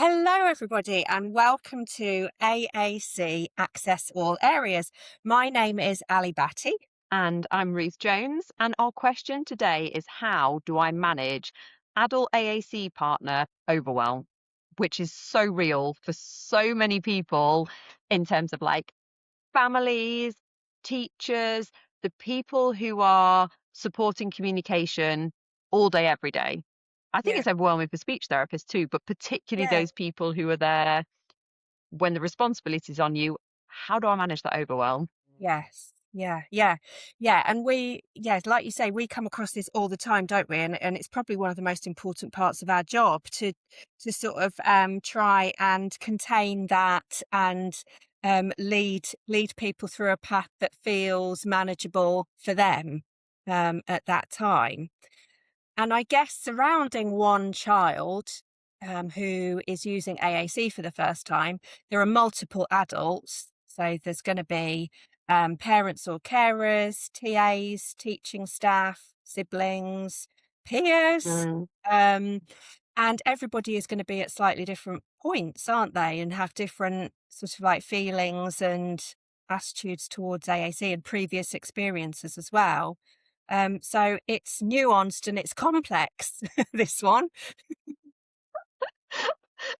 Hello, everybody, and welcome to AAC Access All Areas. My name is Ali Batty. And I'm Ruth Jones. And our question today is, how do I manage adult AAC partner overwhelm, which is so real for so many people in terms of like families, teachers, the people who are supporting communication all day, every day. I think Yeah, it's overwhelming for speech therapists too, but particularly yeah, those people who are there when the responsibility is on you. How do I manage that overwhelm? yes, yeah. And like you say, we come across this all the time, don't we? And it's probably one of the most important parts of our job to sort of try and contain that and lead people through a path that feels manageable for them at that time. And I guess surrounding one child who is using AAC for the first time, there are multiple adults. So there's going to be parents or carers, TAs, teaching staff, siblings, peers. Mm. Um, and everybody is going to be at slightly different points, aren't they? And have different sort of like feelings and attitudes towards AAC and previous experiences as well. So it's nuanced and it's complex, this one.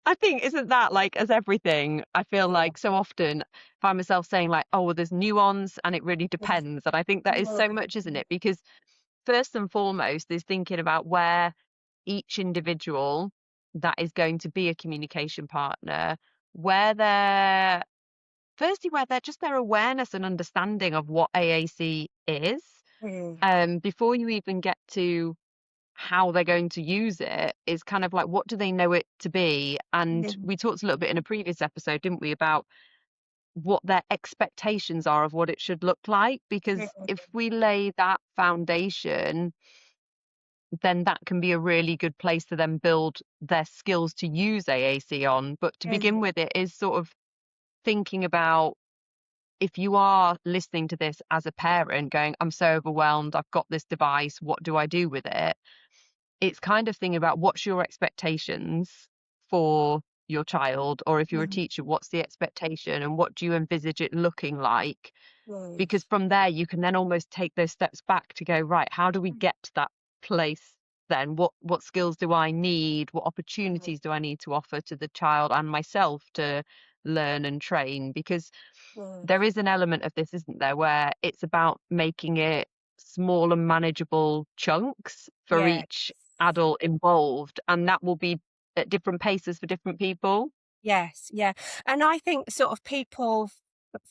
I think isn't that like as everything? I feel Yeah. like so often find myself saying like, oh, well, there's nuance and it really depends. And I think that is so much, isn't it? Because first and foremost is thinking about where each individual that is going to be a communication partner, where they're firstly, where they're just their awareness and understanding of what AAC is. Mm, Before you even get to how they're going to use it is kind of like what do they know it to be? And mm, we talked a little bit in a previous episode, didn't we, about what their expectations are of what it should look like? Because mm, if we lay that foundation, then that can be a really good place to then build their skills to use AAC on. But to begin mm, with, it is sort of thinking about if you are listening to this as a parent going, I'm so overwhelmed, I've got this device, what do I do with it? It's kind of thinking about what's your expectations for your child, or if you're a mm, teacher, what's the expectation and what do you envisage it looking like? mm, Because from there, you can then almost take those steps back to go, right, how do we get to that place then? What skills do I need? What mm, opportunities do I need to offer to the child and myself to learn and train? Because mm. there is an element of this, isn't there, where it's about making it small and manageable chunks for Yeah. each adult involved, and that will be at different paces for different people. Yes, yeah. And I think sort of people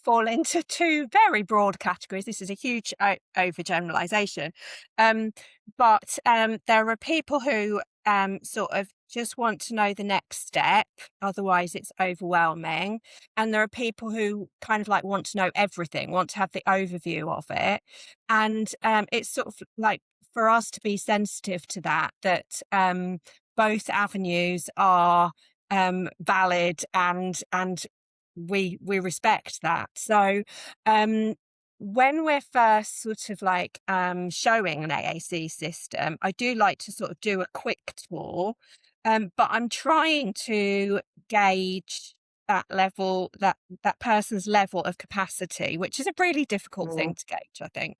fall into two very broad categories. This is a huge overgeneralization. Um, but there are people who sort of just want to know the next step, otherwise it's overwhelming. And there are people who kind of like want to know everything, want to have the overview of it. And it's sort of like for us to be sensitive to that, both avenues are valid and we respect that. So when we're first sort of like showing an AAC system, I do like to sort of do a quick tour, but I'm trying to gauge that person's level of capacity, which is a really difficult Mm. thing to gauge, I think.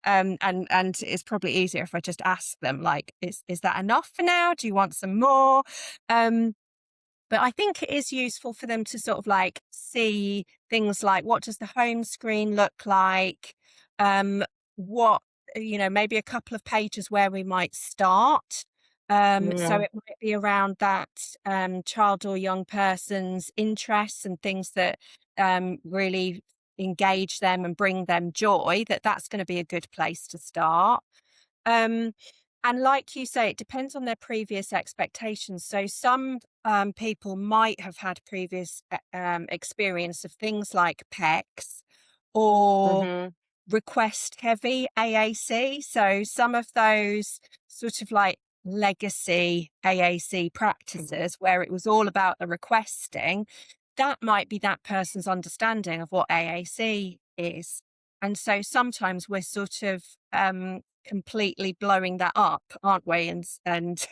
And it's probably easier if I just ask them like, is that enough for now? Do you want some more? Um, but I think it is useful for them to sort of like see things like what does the home screen look like? What, maybe a couple of pages where we might start. So Yeah. it might be around that child or young person's interests and things that really engage them and bring them joy, that's going to be a good place to start. Um, and like you say, it depends on their previous expectations. So some people might have had previous experience of things like PECs or Mhm. request heavy AAC. So some of those sort of like legacy AAC practices where it was all about the requesting, that might be that person's understanding of what AAC is. And so sometimes we're sort of completely blowing that up, aren't we? And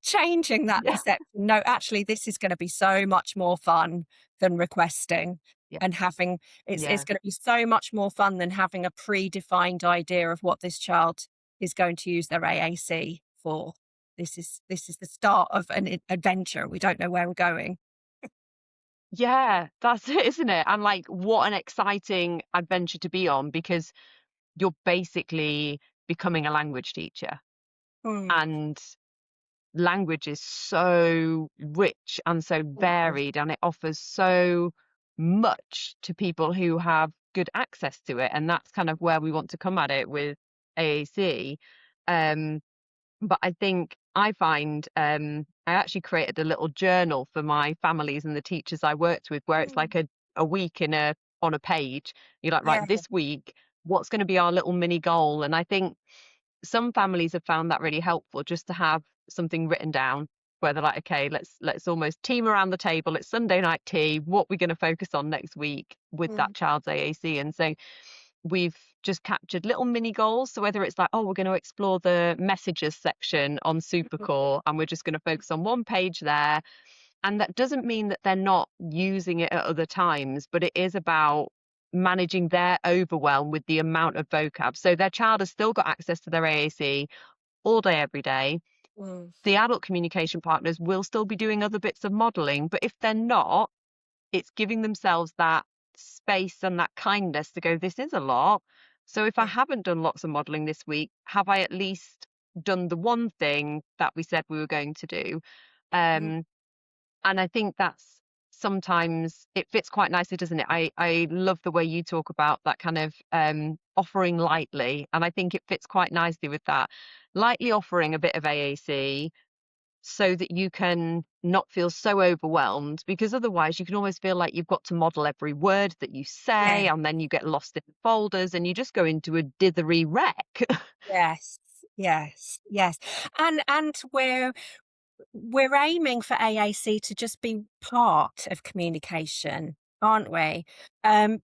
changing that Yeah. perception. No, actually, this is going to be so much more fun than requesting Yeah. and having it's Yeah. going to be so much more fun than having a predefined idea of what this child is going to use their AAC for. This is the start of an adventure. We don't know where we're going. Yeah, that's it, isn't it? And like, what an exciting adventure to be on because you're basically becoming a language teacher. Mm, And language is so rich and so mm, varied, and it offers so much to people who have good access to it. And that's kind of where we want to come at it with AAC. Um, but I think I find I actually created a little journal for my families and the teachers I worked with, where it's mm. like a week in a on a page. You're like, Yeah, right, this week, what's going to be our little mini goal? And I think some families have found that really helpful just to have something written down where they're like, okay, let's almost team around the table. It's Sunday night tea. What we're going to focus on next week with mm, that child's AAC. And so we've just captured little mini goals. So whether it's like, oh, we're going to explore the messages section on mm, Supercore and we're just going to focus on one page there. And that doesn't mean that they're not using it at other times, but it is about managing their overwhelm with the amount of vocab. So their child has still got access to their AAC all day, every day. mm. The adult communication partners will still be doing other bits of modeling, but if they're not, it's giving themselves that space and that kindness to go, this is a lot. So if I Yeah. haven't done lots of modeling this week, have I at least done the one thing that we said we were going to do? Mm, Um, and I think that's sometimes it fits quite nicely, doesn't it? I love the way you talk about that kind of offering lightly, and I think it fits quite nicely with that. Lightly offering a bit of AAC so that you can not feel so overwhelmed, because otherwise you can almost feel like you've got to model every word that you yeah. say, and then you get lost in the folders and you just go into a dithery wreck. Yes. Yes. Yes. And we're aiming for AAC to just be part of communication, aren't we?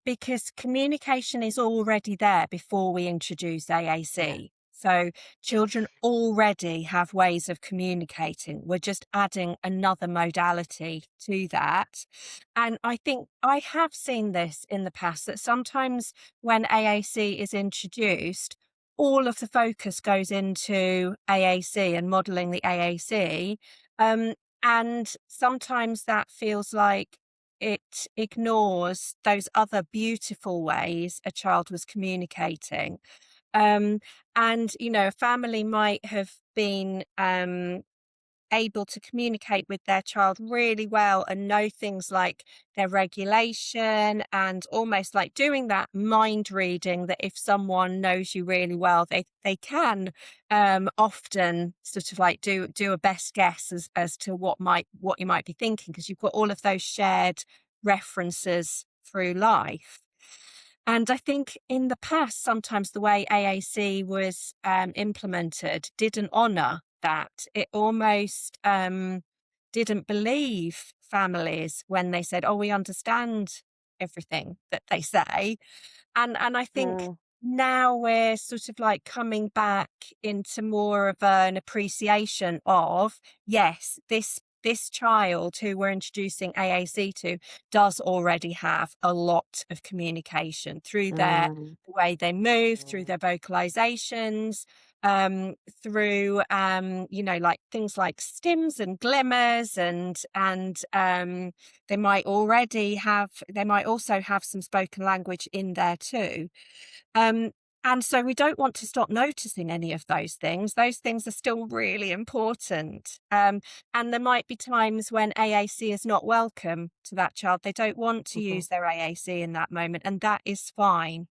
Because communication is already there before we introduce Yeah. AAC. So children already have ways of communicating. We're just adding another modality to that. And I think I have seen this in the past that sometimes when AAC is introduced, all of the focus goes into AAC and modeling the AAC. Um, and sometimes that feels like it ignores those other beautiful ways a child was communicating. Um, and, a family might have been able to communicate with their child really well and know things like their regulation and almost like doing that mind reading that if someone knows you really well they can often sort of like do a best guess as to what you might be thinking because you've got all of those shared references through life. And I think in the past, sometimes the way AAC was implemented didn't honour that. It almost didn't believe families when they said, "Oh, we understand everything that they say." And I think Mm, now we're sort of like coming back into more of an appreciation of, yes, this child who we're introducing AAC to does already have a lot of communication through mm, the way they move, through mm, their vocalizations, through like things like stims and glimmers and they might also have some spoken language in there too. Um, and so we don't want to stop noticing any of those things. Those things are still really important. And there might be times when AAC is not welcome to that child. They don't want to mhm, use their AAC in that moment, and that is fine.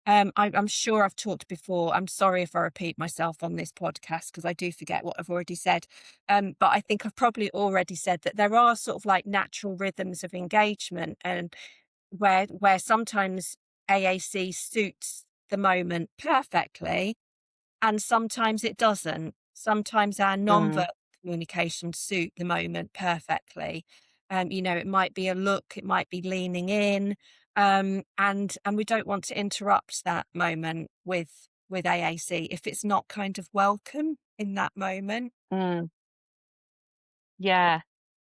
I'm sure I've talked before. I'm sorry if I repeat myself on this podcast because I do forget what I've already said. But I think I've probably already said that there are sort of like natural rhythms of engagement and where sometimes AAC suits the moment perfectly and sometimes it doesn't. Sometimes our mm. non-verbal communication suit the moment perfectly. It might be a look, it might be leaning in, and we don't want to interrupt that moment with with AAC if it's not kind of welcome in that moment. Mm, yeah.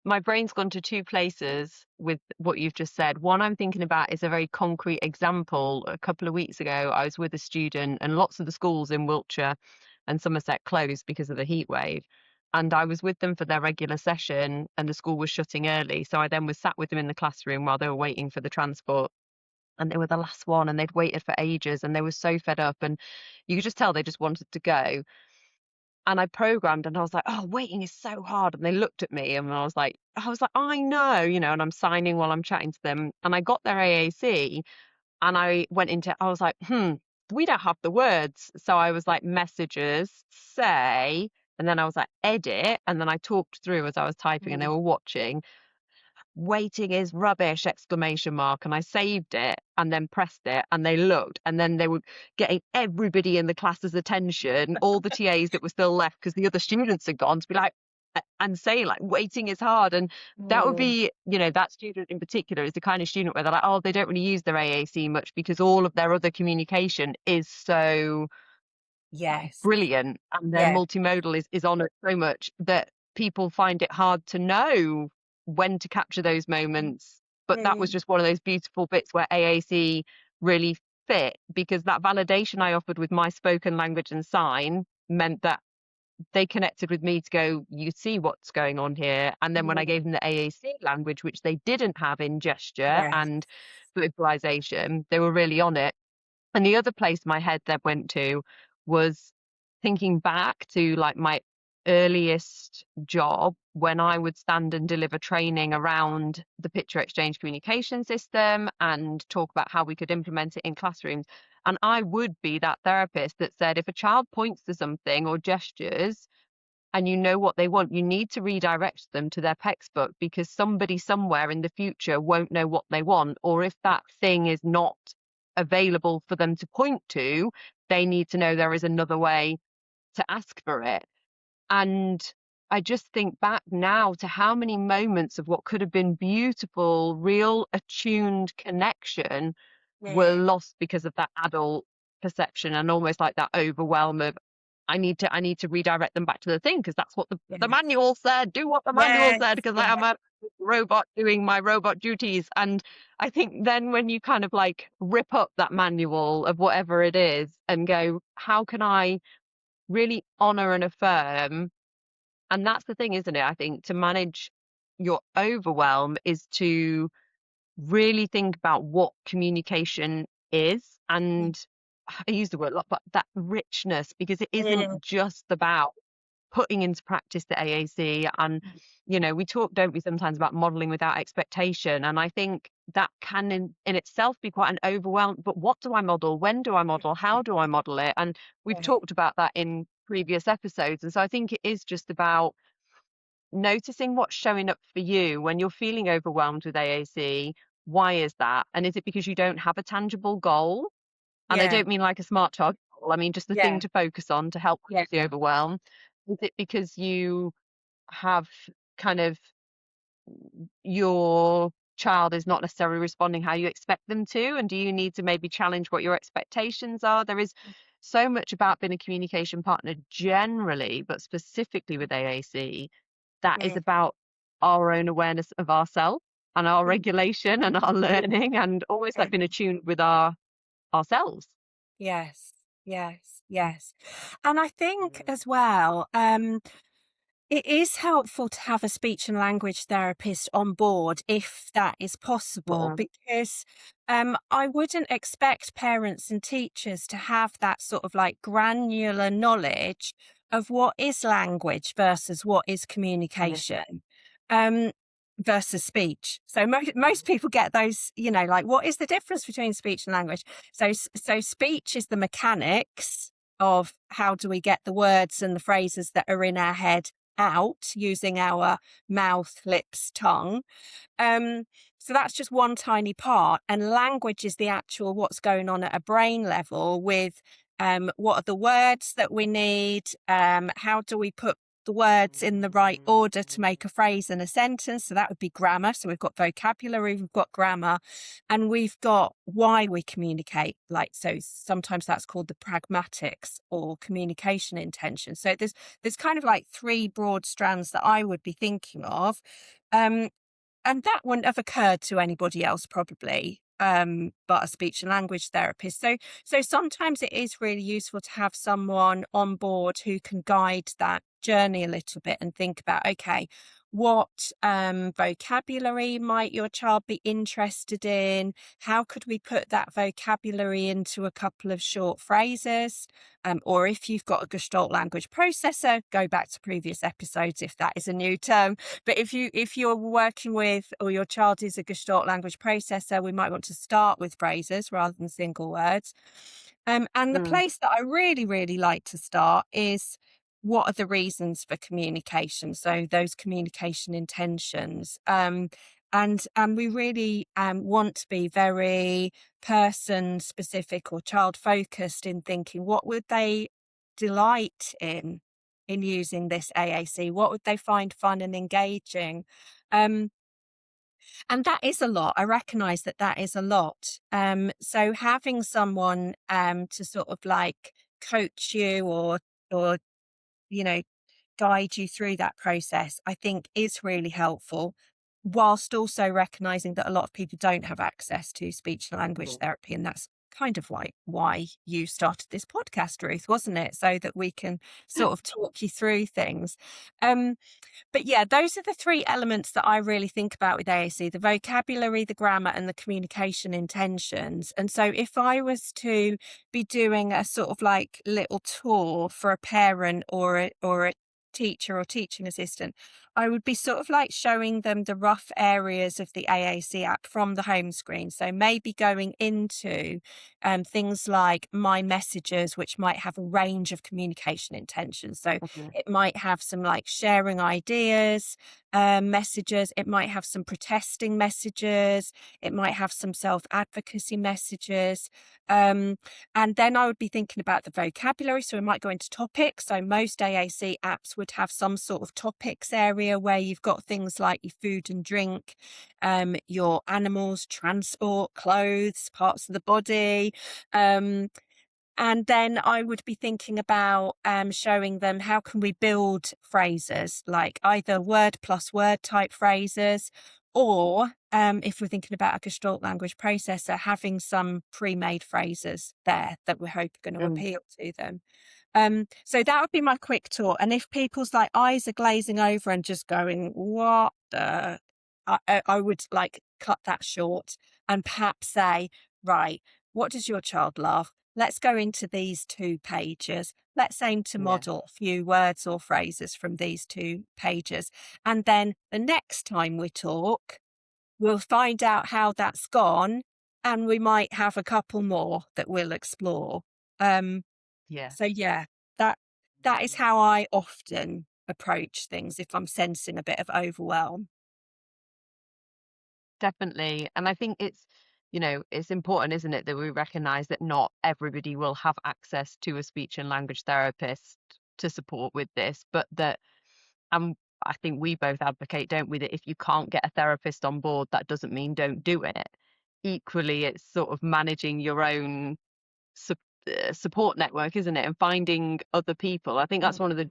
My brain's gone to two places with what you've just said. One I'm thinking about is a very concrete example. A couple of weeks ago, I was with a student, and lots of the schools in Wiltshire and Somerset closed because of the heat wave. And I was with them for their regular session, and the school was shutting early. So I then was sat with them in the classroom while they were waiting for the transport. And they were the last one, and they'd waited for ages, and they were so fed up. And you could just tell they just wanted to go. And I programmed and I was like, "Oh, waiting is so hard." And they looked at me and I was like, "I know, and I'm signing while I'm chatting to them." And I got their AAC and I was like, we don't have the words. So I was like, messages, say, and then I was like, edit. And then I talked through as I was typing and they Mm. were watching. "Waiting is rubbish!" exclamation mark, and I saved it and then pressed it and they looked and then they were getting everybody in the class's attention, all the TAs that were still left because the other students had gone, to be like and say like waiting is hard. And that would Mm. be, that student in particular is the kind of student where they're like, oh, they don't really use their AAC much because all of their other communication is so Yes. brilliant, and their Yeah. multimodal is on it so much that people find it hard to know when to capture those moments. But that was Mm. just one of those beautiful bits where AAC really fit, because that validation I offered with my spoken language and sign meant that they connected with me to go, you see what's going on here. And then when I Mm. gave them the AAC language, which they didn't have in gesture Yes. and vocalization, they were really on it. And the other place my head then went to was thinking back to like my earliest job when I would stand and deliver training around the picture exchange communication system and talk about how we could implement it in classrooms. And I would be that therapist that said, if a child points to something or gestures, and you know what they want, you need to redirect them to their textbook, because somebody somewhere in the future won't know what they want. Or if that thing is not available for them to point to, they need to know there is another way to ask for it. And I just think back now to how many moments of what could have been beautiful, real attuned connection were Mm. lost because of that adult perception, and almost like that overwhelm of, I need to redirect them back to the thing because that's what the Yes. manual said. Do what the manual Yes. said, because I am a robot doing my robot duties. And I think then when you kind of like rip up that manual of whatever it is and go, how can I really honor and affirm? And that's the thing, isn't it? I think to manage your overwhelm is to really think about what communication is. Mm. And I use the word a lot, but that richness, because it Mm. isn't just about putting into practice the AAC. And, we talk, don't we, sometimes about modeling without expectation. And I think that can in itself be quite an overwhelm. But what do I model? When do I model? How do I model it? And we've Yeah. talked about that in previous episodes. And so I think it is just about noticing what's showing up for you when you're feeling overwhelmed with AAC. Why is that? And is it because you don't have a tangible goal? And I Yeah. don't mean like a smart target goal. I mean just the thing Yeah. to focus on to help Yeah. reduce the overwhelm. Is it because you have kind of, your child is not necessarily responding how you expect them to? And do you need to maybe challenge what your expectations are? There is so much about being a communication partner generally, but specifically with AAC, that is Mm. about our own awareness of ourselves and our Mm. regulation and our learning, and almost like Mm. being attuned with ourselves. Yes. Yes. Yes. And I think as well, it is helpful to have a speech and language therapist on board if that is possible, Mm, because I wouldn't expect parents and teachers to have that sort of like granular knowledge of what is language versus what is yeah, communication, um, versus speech. So most people get those, like what is the difference between speech and language? So speech is the mechanics of how do we get the words and the phrases that are in our head out using our mouth, lips, tongue. Um, so that's just one tiny part. And language is the actual what's going on at a brain level with what are the words that we need? How do we put the words in the right order to make a phrase and a sentence. So that would be grammar. So we've got vocabulary, we've got grammar, and we've got why we communicate. Like, so sometimes that's called the pragmatics or communication intention. So there's kind of like three broad strands that I would be thinking of. Um, and that wouldn't have occurred to anybody else probably, but a speech and language therapist. So sometimes it is really useful to have someone on board who can guide that journey a little bit and think about, okay, what vocabulary might your child be interested in? How could we put that vocabulary into a couple of short phrases? Or if you've got a Gestalt language processor, go back to previous episodes if that is a new term. But if you're working with, or your child is a Gestalt language processor, we might want to start with phrases rather than single words. And the Mm. place that I really, really like to start is, what are the reasons for communication? So those communication intentions. And we really want to be very person specific or child focused in thinking, what would they delight in using this AAC? What would they find fun and engaging? Um, and that is a lot. I recognize that that is a lot. So having someone to sort of like coach you, or you know, guide you through that process, I think is really helpful, whilst also recognizing that a lot of people don't have access to speech and language therapy. And that's kind of why you started this podcast, Ruth, wasn't it? So that we can sort of talk you through things. Um, but yeah, those are the three elements that I really think about with AAC: the vocabulary, the grammar, and the communication intentions. And so if I was to be doing a sort of like little tour for a parent or a teacher or teaching assistant, I would be sort of like showing them the rough areas of the AAC app from the home screen. So maybe going into things like my messages, which might have a range of communication intentions. So Mhm. it might have some like sharing ideas messages. It might have some protesting messages. It might have some self-advocacy messages. And then I would be thinking about the vocabulary. So we might go into topics. So most AAC apps would have some sort of topics area where you've got things like your food and drink, your animals, transport, clothes, parts of the body. Um, and then I would be thinking about showing them, how can we build phrases, like either word plus word type phrases, or if we're thinking about a Gestalt language processor, having some pre-made phrases there that we hope are going to Mm. appeal to them. So that would be my quick tour. And if people's like eyes are glazing over and just going, what the, I would like cut that short and perhaps say, right, what does your child love? Let's go into these two pages. Let's aim to Yeah. model a few words or phrases from these two pages. And then the next time we talk, we'll find out how that's gone. And we might have a couple more that we'll explore. Um, Yeah. so yeah, that that is how I often approach things if I'm sensing a bit of overwhelm. Definitely. And I think it's important, isn't it, that we recognize that not everybody will have access to a speech and language therapist to support with this, but that, um, I think we both advocate, don't we, that if you can't get a therapist on board, that doesn't mean don't do it. Equally, it's sort of managing your own sup support network, isn't it? And finding other people. I think that's one of the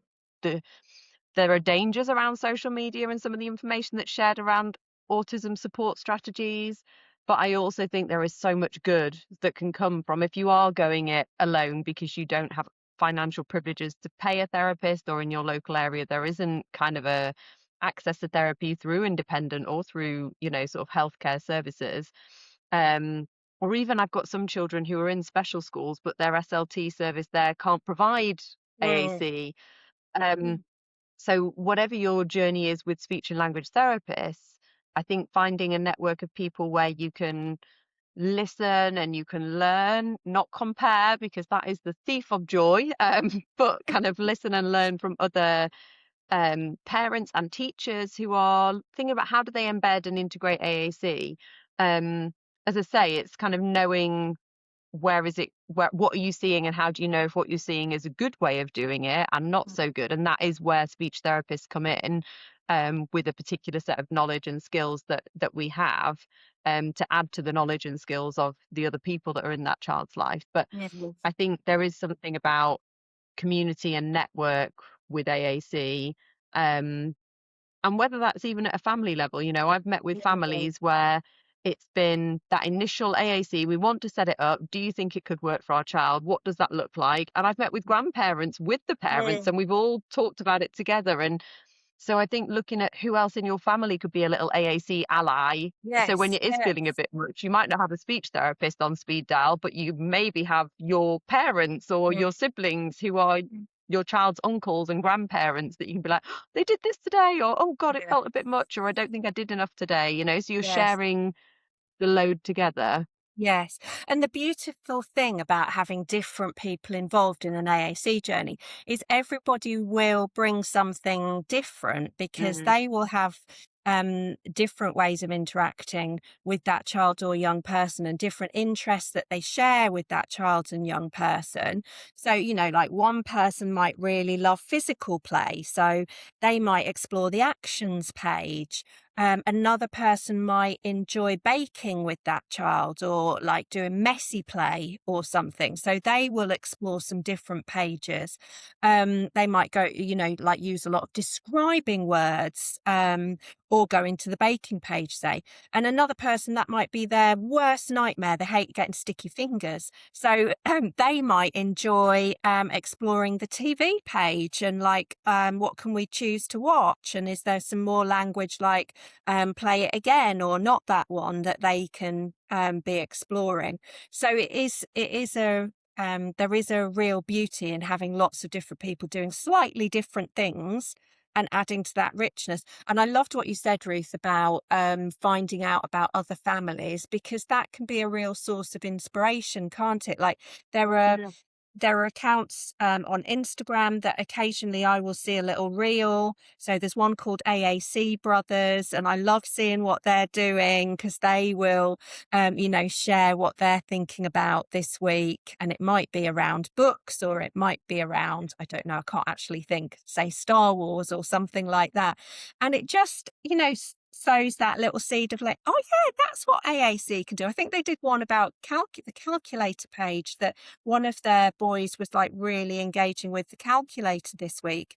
there are dangers around social media and some of the information that's shared around autism support strategies. But I also think there is so much good that can come from, if you are going it alone because you don't have financial privileges to pay a therapist, or in your local area there isn't kind of a access to therapy through independent or through, sort of healthcare services. Or even I've got some children who are in special schools, but their SLT service there can't provide Mm. AAC. So whatever your journey is with speech and language therapists, I think finding a network of people where you can listen and you can learn, not compare, because that is the thief of joy, but kind of listen and learn from other parents and teachers who are thinking about how do they embed and integrate AAC. Um, as I say, it's kind of knowing what are you seeing, and how do you know if what you're seeing is a good way of doing it and not so good? And that is where speech therapists come in, with a particular set of knowledge and skills that we have, to add to the knowledge and skills of the other people that are in that child's life. But Yes. I think there is something about community and network with AAC, um, and whether that's even at a family level. I've met with Mm. families where it's been that initial AAC, we want to set it up. Do you think it could work for our child? What does that look like? And I've met with grandparents with the parents, Mm. and we've all talked about it together. And so I think looking at who else in your family could be a little AAC ally. So when Yes, it is feeling a yes. bit much, you might not have a speech therapist on speed dial, but you maybe have your parents or Mm. your siblings who are your child's uncles and grandparents that you can be like, "Oh, they did this today," or "Oh God, it Yeah. felt a bit much," or "I don't think I did enough today." So you're Yes. sharing the load together. Yes. And the beautiful thing about having different people involved in an AAC journey is everybody will bring something different because Mm, they will have different ways of interacting with that child or young person and different interests that they share with that child and young person. So, like one person might really love physical play. So they might explore the actions page. Another person might enjoy baking with that child or like doing messy play or something. So they will explore some different pages. They might go, like use a lot of describing words, or go into the baking page, say. And another person, that might be their worst nightmare. They hate getting sticky fingers. So they might enjoy exploring the TV page and like, what can we choose to watch? And is there some more language like play it again or not that one that they can be exploring? So there is a real beauty in having lots of different people doing slightly different things and adding to that richness. And I loved what you said, Ruth, about finding out about other families, because that can be a real source of inspiration, can't it? Like there are yeah. there are accounts on Instagram that occasionally I will see a little reel. So there's one called AAC Brothers, and I love seeing what they're doing because they will, share what they're thinking about this week. And it might be around books or it might be around, I don't know, I can't actually think, say Star Wars or something like that. And it just, sows that little seed of like, oh yeah, that's what AAC can do. I think they did one about the calculator page, that one of their boys was like really engaging with the calculator this week.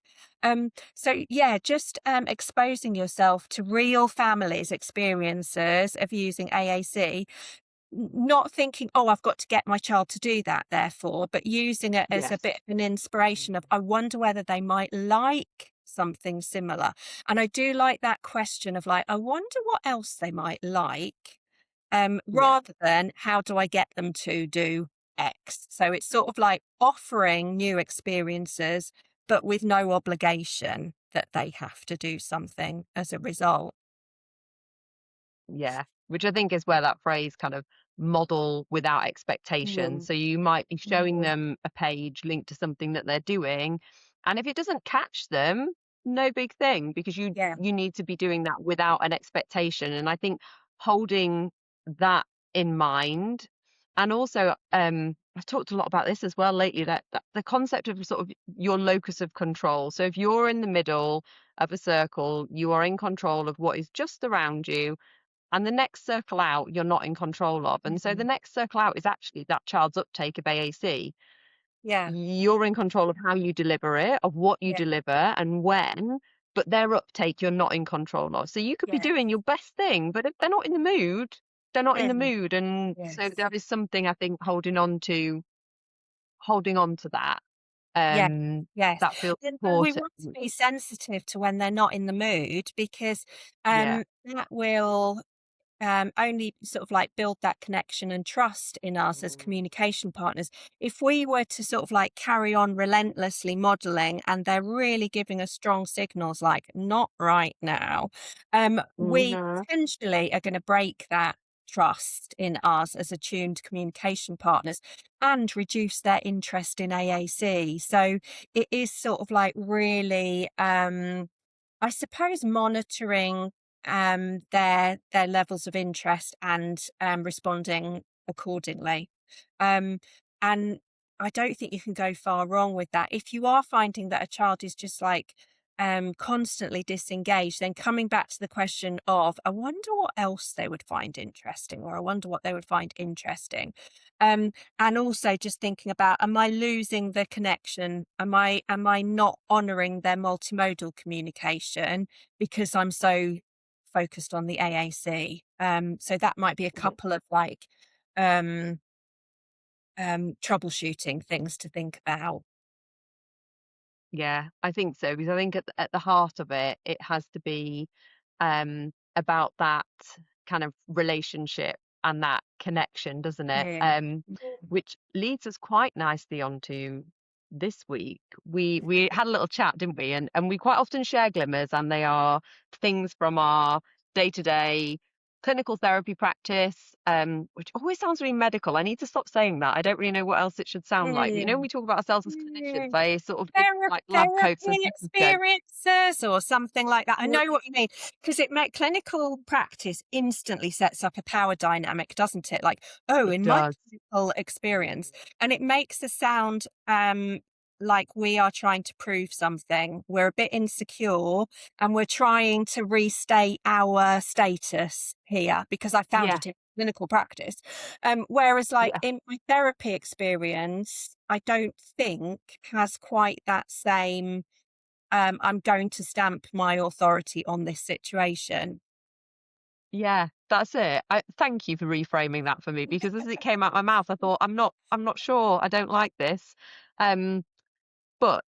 So yeah, just exposing yourself to real families' experiences of using AAC, not thinking, oh, I've got to get my child to do that, therefore, but using it as a Yes. bit of an inspiration of, I wonder whether they might like something similar. And I do like that question of like, I wonder what else they might like, Yeah. rather than how do I get them to do X. So it's sort of like offering new experiences, but with no obligation that they have to do something as a result. Yeah, which I think is where that phrase kind of model without expectation. Mm. So you might be showing Mm. them a page linked to something that they're doing, and if it doesn't catch them, no big thing, because you Yeah. you need to be doing that without an expectation. And I think holding that in mind, and also I've talked a lot about this as well lately, that the concept of sort of your locus of control. So if you're in the middle of a circle, you are in control of what is just around you, and the next circle out, you're not in control of. And so the Mhm. next circle out is actually that child's uptake of AAC. Yeah. You're in control of how you deliver it, of what you Yeah. deliver and when, but their uptake you're not in control of. So you could be Yeah. doing your best thing, but if they're not in the mood, they're not in the Mhm. mood. And so Yes. that is something I think holding on to that. Yeah. Um Yes. that feels And we important. want to be sensitive to when they're not in the mood, because Yeah. that will only sort of like build that connection and trust in us as communication partners. If we were to sort of like carry on relentlessly modeling and they're really giving us strong signals like not right now, we Mhm. potentially are going to break that trust in us as attuned communication partners and reduce their interest in AAC. So it is sort of like really I suppose monitoring their levels of interest and responding accordingly. And I don't think you can go far wrong with that. If you are finding that a child is just like constantly disengaged, then coming back to the question of, I wonder what else they would find interesting, or I wonder what they would find interesting. And also just thinking about, am I losing the connection? Am I not honoring their multimodal communication because I'm so focused on the AAC? So that might be a couple of like um, troubleshooting things to think about. Yeah, I think so, because I think at the heart of it, it has to be about that kind of relationship and that connection, doesn't it? Yeah. Which leads us quite nicely onto this week. We had a little chat, didn't we? And we quite often share glimmers, and they are things from our day-to-day clinical therapy practice, which always sounds really medical. I need to stop saying that. I don't really know what else it should sound like. But you know, when Mm. we talk about ourselves as clinicians, Mm. I sort of think like lab coats and Therapy stethoscopes. experiences or something like that. I Yeah, know what you mean, because it make clinical practice instantly sets up a power dynamic, doesn't it? Like, oh, it in my does. clinical experience, and it makes us sound like we are trying to prove something. We're a bit insecure, and we're trying to restate our status here because I found Yeah, it in clinical practice. Whereas, like yeah. in my therapy experience, I don't think has quite that same. I'm going to stamp my authority on this situation. Yeah, that's it. I thank you for reframing that for me, because as it came out my mouth, I thought, I'm not sure. I don't like this. Um, but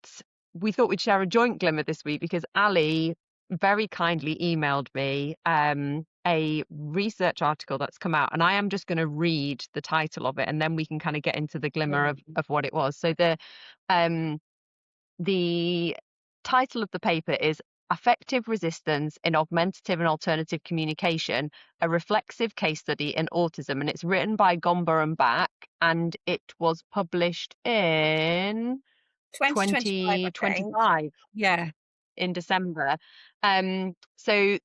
we thought we'd share a joint glimmer this week because Ali very kindly emailed me a research article that's come out, and I am just going to read the title of it, and then we can kind of get into the glimmer of what it was. So um the title of the paper is Affective Resistance in Augmentative and Alternative Communication, a reflexive case study in autism. And it's written by Gomber and Back, and it was published in 2025, I think. 2025 Yeah. in December. So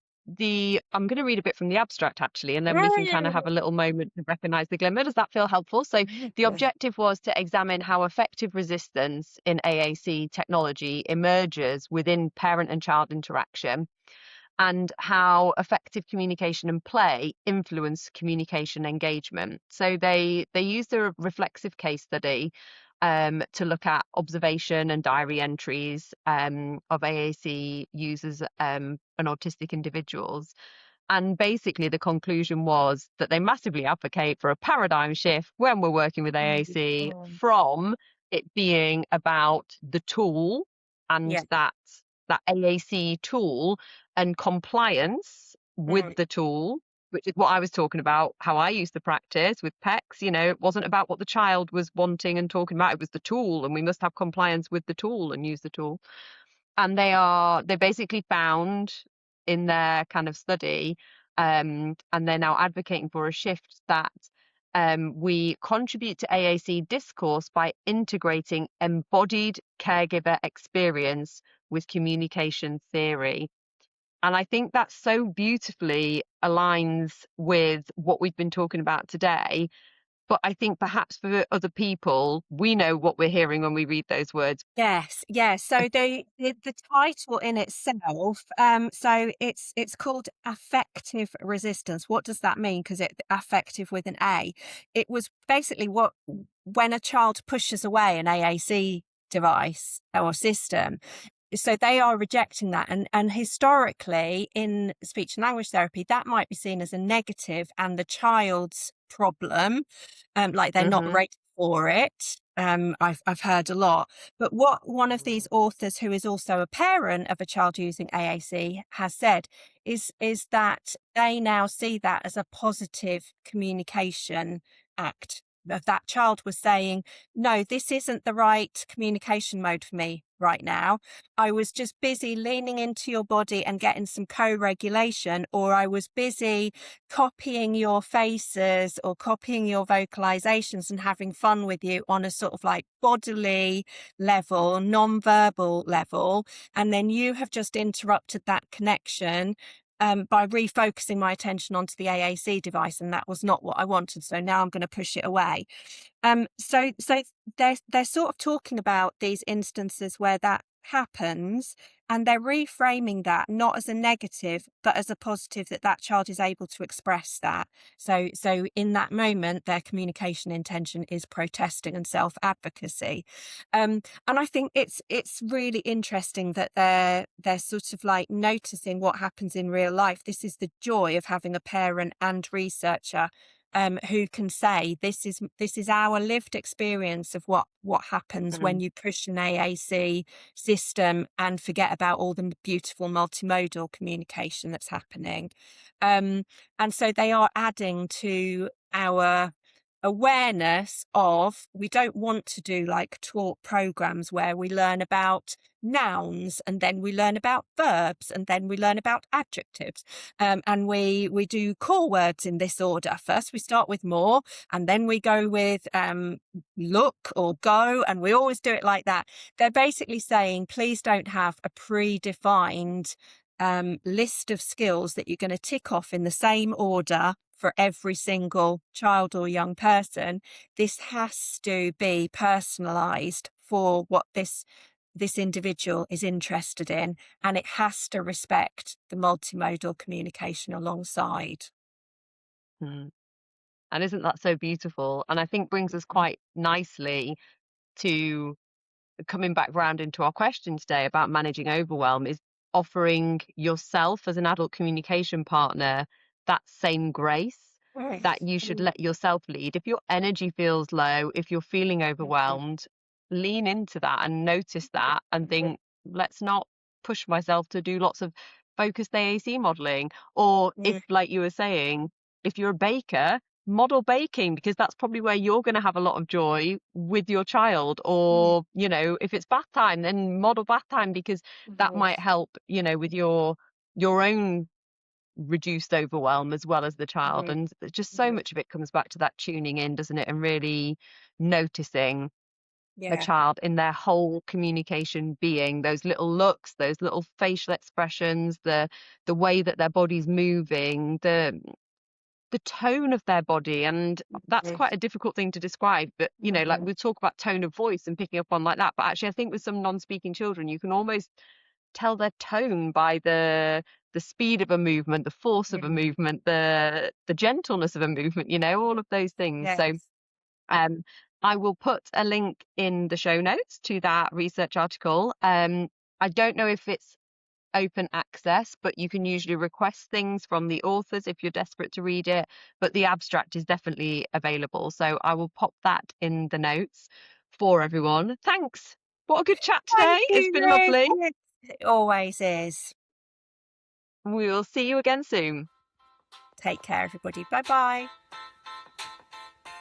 I'm going to read a bit from the abstract actually, and then we can kind of have a little moment to recognize the glimmer. Does that feel helpful? So the objective was to examine how effective resistance in AAC technology emerges within parent and child interaction, and how effective communication and play influence communication engagement. So they used a reflexive case study to look at observation and diary entries of AAC users and autistic individuals. And basically, the conclusion was that they massively advocate for a paradigm shift when we're working with AAC, from it being about the tool and Yeah. that AAC tool and compliance with Mm, the tool, which is what I was talking about, how I used to practice with PECs. You know, it wasn't about what the child was wanting and talking about, it was the tool, and we must have compliance with the tool and use the tool. And they basically found in their kind of study, and they're now advocating for a shift that we contribute to AAC discourse by integrating embodied caregiver experience with communication theory. And I think that so beautifully aligns with what we've been talking about today. But I think perhaps for other people, we know what we're hearing when we read those words. yes, yes. So the title in itself, so it's called affective resistance. What does that mean? Because it affective with an A. It was basically what when a child pushes away an AAC device or system. So they are rejecting that, and historically in speech and language therapy, that might be seen as a negative and the child's problem, like they're not Hmm. ready for it. I've heard a lot, but what one of these authors, who is also a parent of a child using AAC, has said is that they now see that as a positive communication act. That child was saying, no, this isn't the right communication mode for me right now. I was just busy leaning into your body and getting some co-regulation, or I was busy copying your faces or copying your vocalizations and having fun with you on a sort of like bodily level, non-verbal level. And then you have just interrupted that connection. by refocusing my attention onto the AAC device, and that was not what I wanted. So now I'm going to push it away. So they're sort of talking about these instances where that happens, and they're reframing that not as a negative but as a positive, that that child is able to express that. So in that moment their communication intention is protesting and self-advocacy. And I think it's really interesting that they're sort of like noticing what happens in real life. This is the joy of having a parent and researcher who can say this is our lived experience of what happens when Mm, you push an AAC system and forget about all the beautiful multimodal communication that's happening. And so they are adding to our awareness of, we don't want to do like talk programs where we learn about nouns and then we learn about verbs and then we learn about adjectives, and we do core words in this order. First we start with more and then we go with look or go, and we always do it like that. They're basically saying, please don't have a predefined list of skills that you're going to tick off in the same order for every single child or young person. This has to be personalized for what this individual is interested in, and it has to respect the multimodal communication alongside. mm. And isn't that so beautiful? And I think brings us quite nicely to coming back round into our question today about managing overwhelm, is offering yourself as an adult communication partner that same grace, Mm, that you should let yourself lead. If your energy feels low, if you're feeling mm, overwhelmed, lean into that and notice that and think, let's not push myself to do lots of focused AAC modeling. Or if, mm, like you were saying, if you're a baker, model baking, because that's probably where you're going to have a lot of joy with your child. mm, Or, if it's bath time, then model bath time, because that mm, might help, with your own reduced overwhelm as well as the child. mm, And just so mm. much of it comes back to that tuning in, doesn't it? And really noticing the Yeah. child in their whole communication being, those little looks, those little facial expressions, the way that their body's moving, the tone of their body. And that's Mm, quite a difficult thing to describe, but like mm, we talk about tone of voice and picking up on like that, but actually I think with some non-speaking children you can almost tell their tone by the speed of a movement, the force of a mm. movement, the gentleness of a movement, all of those things. So Yes. um I will put a link in the show notes to that research article. I don't know if it's open access, but you can usually request things from the authors if you're desperate to read it. But the abstract is definitely available. So I will pop that in the notes for everyone. Thanks. What a good chat Thank today. It's you, been Ruth. lovely. Yes, it always is. We will see you again soon. Take care, everybody. Bye bye.